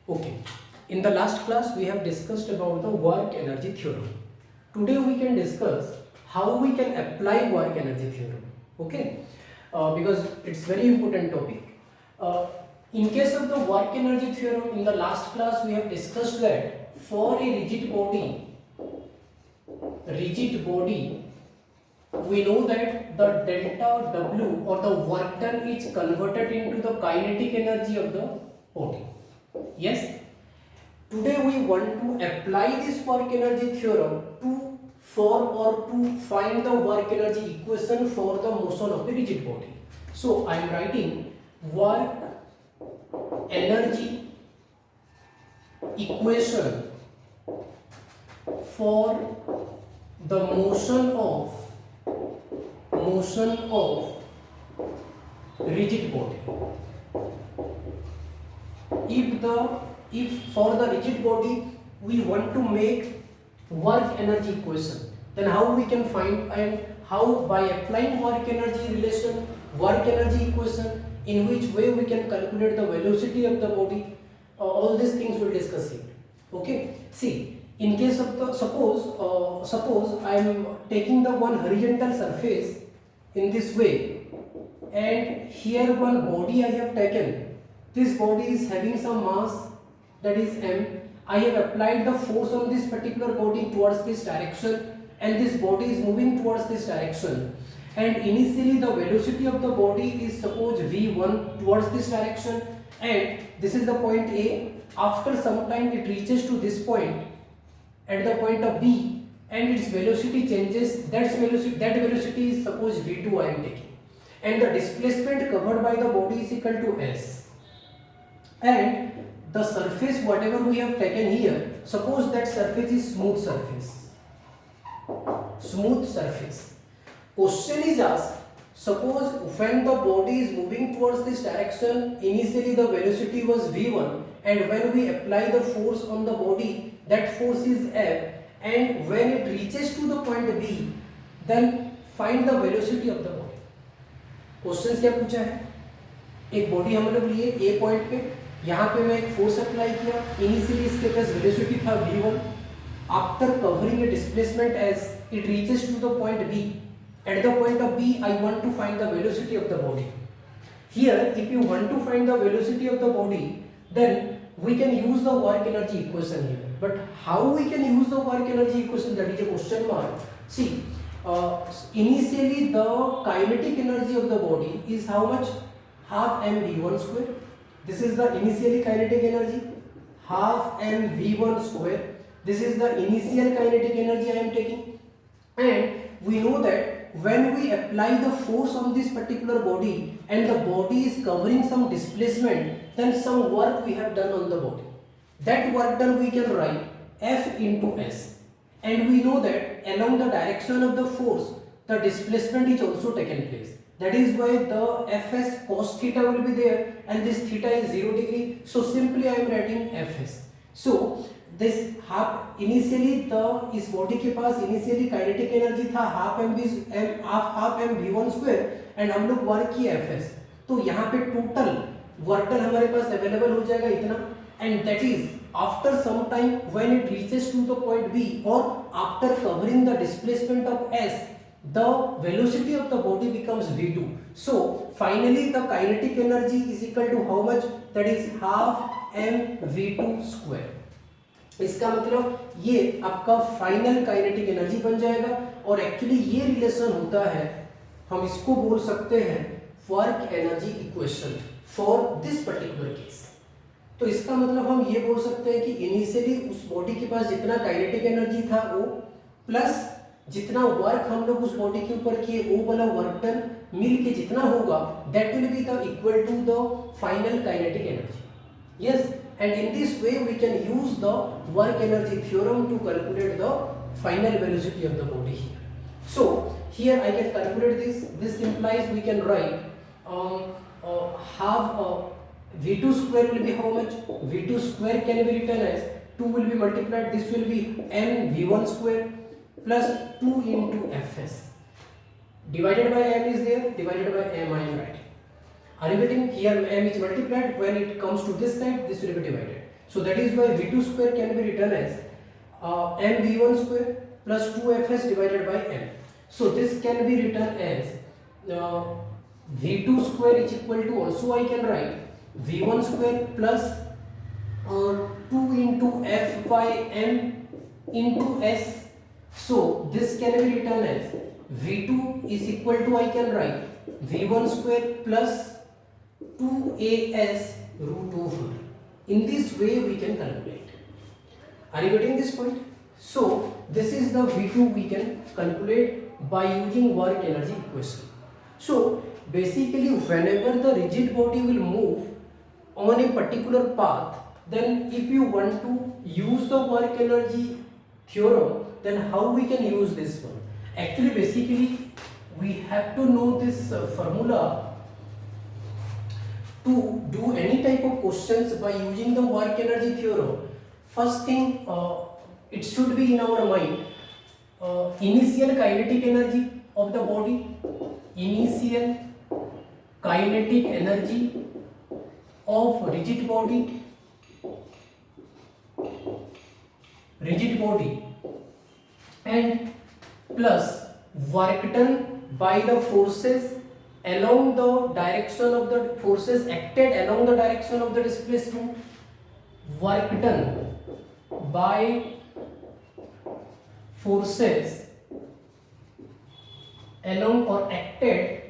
Okay. In the last class, we have discussed about the work energy theorem. Today, we can discuss how we can apply work energy theorem. Okay. Because it's very important topic. Uh, in case of the work energy theorem, in the last class, we have discussed that for a rigid body, we know that the delta W or the work done is converted into the kinetic energy of the body. Yes. Today we want to apply this work energy theorem to form or to find the work energy equation for the motion of the rigid body. So I am writing work energy equation for the motion of rigid body. If for the rigid body we want to make work energy equation, then how we can find, and how by applying work energy relation, work energy equation, in which way we can calculate the velocity of the body, all these things we'll discuss here. Okay, see, in case of the suppose I am taking the one horizontal surface in this way, and here one body I have taken. This body is having some mass, that is m. I have applied the force on this particular body towards this direction, and this body is moving towards this direction, and initially the velocity of the body is suppose v1 towards this direction, and this is the point A. After some time it reaches to this point at the point of B, and its velocity changes. That velocity is suppose v2 I am taking, and the displacement covered by the body is equal to s, and the surface whatever we have taken here, suppose that surface is smooth surface. Question is asked, suppose when the body is moving towards this direction, initially the velocity was v1, and when we apply the force on the body, that force is f, and when it reaches to the point B, then find the velocity of the body. Question क्या पूछा है, एक body हम लोग लिए ए point पे, यहाँ पे मैं एक फोर्स अप्लाई किया, इनिशियली इसके पास वेलोसिटी था v1, after covering a displacement S it reaches to the point b, at the point of b I want to find the velocity of the body. Here if you want to find the velocity of the body, then we can use the work energy equation here. But how we can use the work energy equation, that is a question mark. See, initially the kinetic energy of the body is how much? Half mv1 square. This is the initially kinetic energy, half mv1 square. This is the initial kinetic energy I am taking, and we know that when we apply the force on this particular body and the body is covering some displacement, then some work we have done on the body. That work done we can write F into S, and we know that along the direction of the force the displacement is also taken place. That is why the Fs cos theta will be there, and this theta is 0 degree. So simply I am writing Fs. So this half, initially the इस body के पास initially kinetic energy था half M v1 square, and हम लोग work किया Fs, तो यहाँ पे टोटल वर्क डन हमारे पास अवेलेबल हो जाएगा इतना, and that is after some time when it reaches to the point B और after covering the displacement of S, the velocity of the body becomes v2. So finally the kinetic energy is equal to how much? That is half mv2 square. इसका मतलब ये आपका final kinetic energy बन जाएगा, और actually ये relation होता है, हम इसको बोल सकते हैं work energy equation for this particular case. तो इसका मतलब हम ये बोल सकते हैं कि इनिशियली उस बॉडी के पास जितना काइनेटिक एनर्जी था वो प्लस जितना वर्क हम लोग उस बॉडी के ऊपर किए वो वाला वर्क डन मिल के जितना होगा, that will be the equal to the final kinetic energy. Yes, and in this way we can use the work energy theorem to calculate the final velocity of the body here. So here I can calculate this. This implies we can write half v2 square will be how much? V2 square can be written as 2 will be multiplied, this will be m v1 square plus 2 into fs divided by m is there, divided by m I am writing. Are you getting? Here m is multiplied, when it comes to this side this will be divided. So that is why V2 square can be written as mv1 square plus 2fs divided by m. So this can be written as V2 square is equal to, also I can write V1 square plus 2 into f by m into s. So this can be written as V2 is equal to, I can write V1 square plus 2as root over. In this way we can calculate. Are you getting this point? So this is the V2 we can calculate by using work energy equation. So basically whenever the rigid body will move on a particular path, then if you want to use the work energy theorem, then how we can use this one? Actually basically we have to know this formula to do any type of questions by using the work energy theorem. First thing, it should be in our mind, initial kinetic energy of the body, initial kinetic energy of rigid body, and plus work done by the forces along the direction of the forces acted along the direction of the displacement, work done by forces along or acted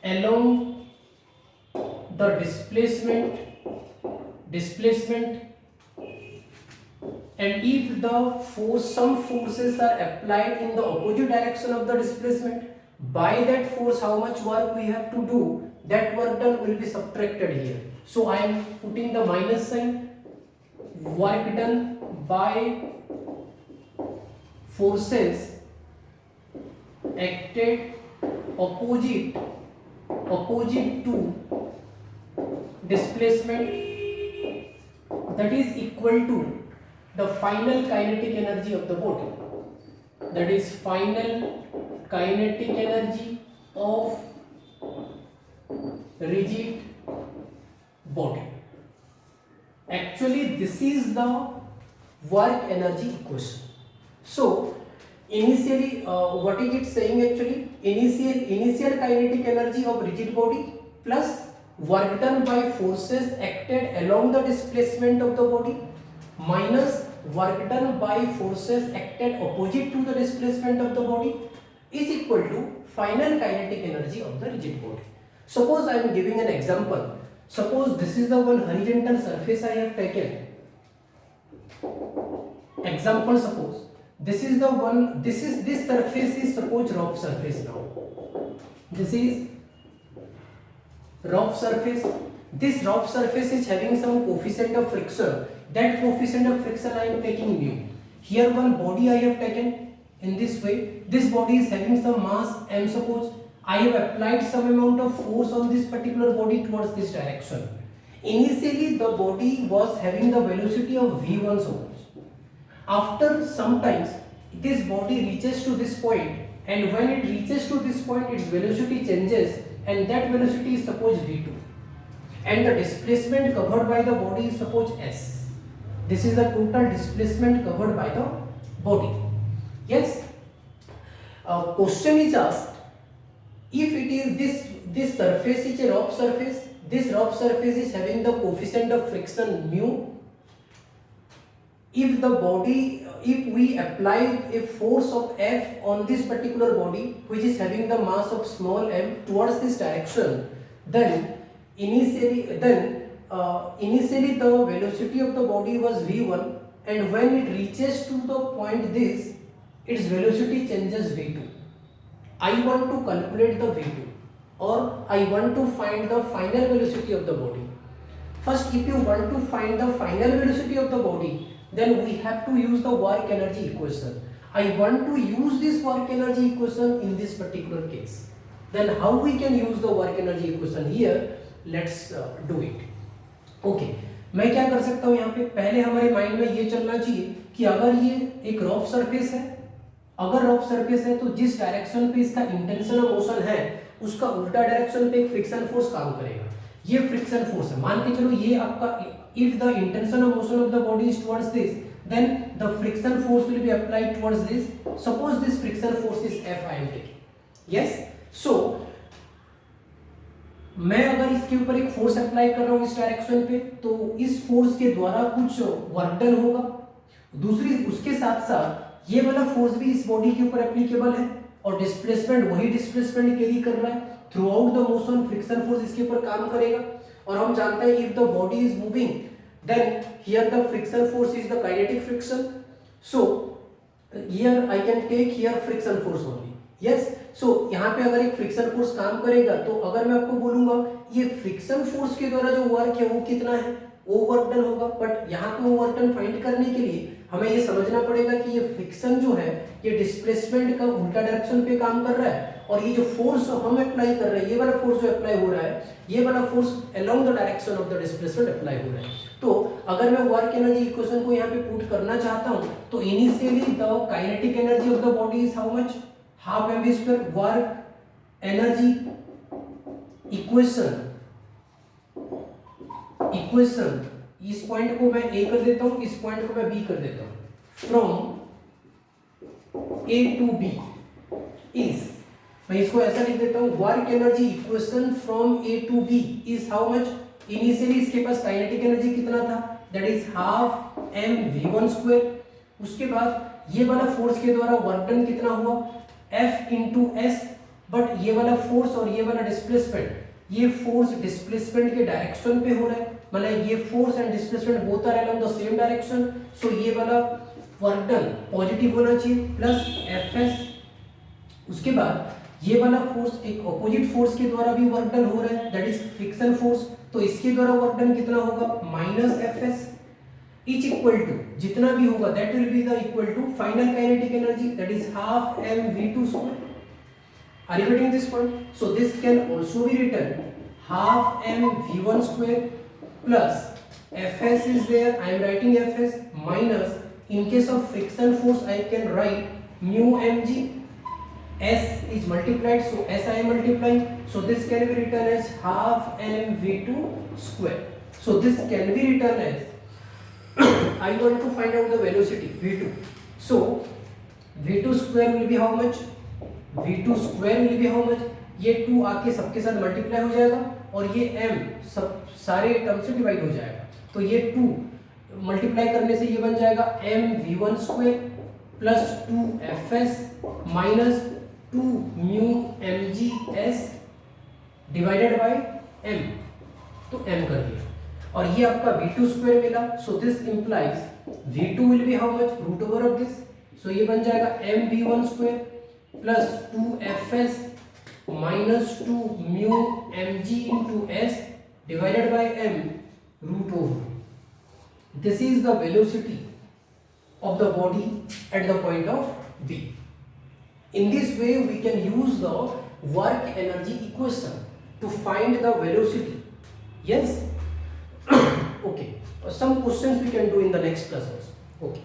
along the displacement, and if the some forces are applied in the opposite direction of the displacement, by that force how much work we have to do, that work done will be subtracted here. So I am putting the minus sign. Work done by forces acted opposite to displacement, that is equal to the final kinetic energy of the body, that is final kinetic energy of rigid body. Actually this is the work energy equation. So initially what is it saying? Actually initial kinetic energy of rigid body plus work done by forces acted along the displacement of the body minus work done by forces acted opposite to the displacement of the body is equal to final kinetic energy of the rigid body. Suppose I am giving an example. Suppose this is the one horizontal surface I have taken. Example, suppose this is the one, this surface is suppose rough surface now. This is rough surface. This rough surface is having some coefficient of friction. That coefficient of friction I am taking mu. Here one body I have taken in this way. This body is having some mass m. Suppose I have applied some amount of force on this particular body towards this direction. Initially the body was having the velocity of v1 suppose. After some times this body reaches to this point, and when it reaches to this point its velocity changes, and that velocity is suppose v2, and the displacement covered by the body is suppose s. This is the total displacement covered by the body. Yes. Question is asked, if it is this surface is a rough surface, this rough surface is having the coefficient of friction mu. If we apply a force of F on this particular body which is having the mass of small m towards this direction, then initially the velocity of the body was v1, and when it reaches to the point this, its velocity changes v2. I want to calculate the v2, or I want to find the final velocity of the body. First, if you want to find the final velocity of the body, then we have to use the work energy equation. I want to use this work energy equation in this particular case. Then how we can use the work energy equation here? Let's do it. Okay, मैं क्या कर सकता हूँ यहाँ पे? पहले हमारे mind में ये चलना चाहिए कि अगर ये एक रफ सरफेस है, अगर रफ सरफेस है तो जिस डायरेक्शन पे इसका इंटेंशन ऑफ मोशन है उसका उल्टा डायरेक्शन पे एक फ्रिक्शन फोर्स काम करेगा। ये फ्रिक्शन फोर्स है। मान के चलो ये आपका, if the intention of motion of the body is towards this, then the friction force will be applied towards this. Suppose this friction force is F I am taking. Yes. So मैं अगर इसके ऊपर एक force apply कर रहा हूँ इस direction पे, तो इस फोर्स के द्वारा कुछ वर्क डन होगा। दूसरी उसके साथ साथ ये वाला फोर्स भी इस बॉडी के ऊपर एप्लीकेबल है और डिस्प्लेसमेंट वही डिस्प्लेसमेंट कैरी कर रहा है through out the motion. Friction force इसके ऊपर काम करेगा। और हम जानते हैं if the body is moving then here the friction force is the kinetic friction, so here I can take here friction force only. Yes, so यहाँ पे अगर एक फ्रिक्शन फोर्स काम करेगा तो अगर मैं आपको बोलूंगा ये फ्रिक्शन फोर्स के द्वारा जो वर्क है वो कितना है, वो वर्क डन होगा। बट यहाँ पे वो वर्क डन फाइंड करने के लिए हमें ये समझना पड़ेगा कि ये फ्रिक्शन जो है ये डिस्प्लेसमेंट का उल्टा डायरेक्शन पे काम कर रहा है और ये जो फोर्स हम अप्लाई कर रहे हैं, ये वाला फोर्स जो अप्लाई हो रहा है, ये वाला force along the direction of the displacement apply हो रहा है। तो अगर मैं वर्क एनर्जी इक्वेशन को यहाँ पे पुट करना चाहता हूँ तो initially the kinetic energy of the body is how much, half mv square. Work energy equation इस पॉइंट को मैं ए कर देता हूँ, इस पॉइंट को मैं बी कर देता हूँ। From A to B is, मैं इसको ऐसा लिख देता हूँ, work energy equation from A to B is how much. Initially इसके पास काइनेटिक एनर्जी कितना था, that is half M V one square. उसके बाद ये वाला फोर्स के द्वारा वर्क डन कितना हुआ, एफ इंटू एस। बट ये वाला फोर्स और ये वाला डिस्प्लेसमेंट, ये फोर्स डिस्प्लेसमेंट के डायरेक्शन पे हो रहा है, मतलब ये force and displacement both are along the same direction. So ये वाला वर्क डन पॉजिटिव होना चाहिए प्लस एफ एस। उसके बाद ये वाला फोर्स एक ऑपोजिट फोर्स के द्वारा भी वर्क डन हो रहा है, दैट इज फ्रिक्शन फोर्स। तो इसके द्वारा वर्क डन कितना होगा, minus F S is equal to जितना भी होगा that will be the equal to final kinetic energy, that is half M V two square. Are you getting this point? So this can also be written half M V one square plus F S is there, I am writing F S minus, in case of friction force I can write mu mg, s is multiplied, so s I am multiplying, so this can be written as half m v2 square. So this can be written as I want to find out the velocity v2, so v2 square will be how much, v2 square will be how much, ये 2 आके सबके साथ multiply हो जाएगा और ये m सब सारे टर्म से डिवाइड हो जाएगा, तो ये 2 मल्टीप्लाई करने से ये बन जाएगा M V one square plus 2 F S minus 2 mu M G S divided by M, तो एम कर दिया और ये आपका वी टू स्क्वायर मिला। So this implies V two will be how much, root over of this, so ये बन जाएगा M V one square plus 2 F S minus 2 mu M G into S divided by M root over. This is the velocity of the body at the point of B. In this way we can use the work energy equation to find the velocity. Yes? Okay. Some questions we can do in the next class also. Okay.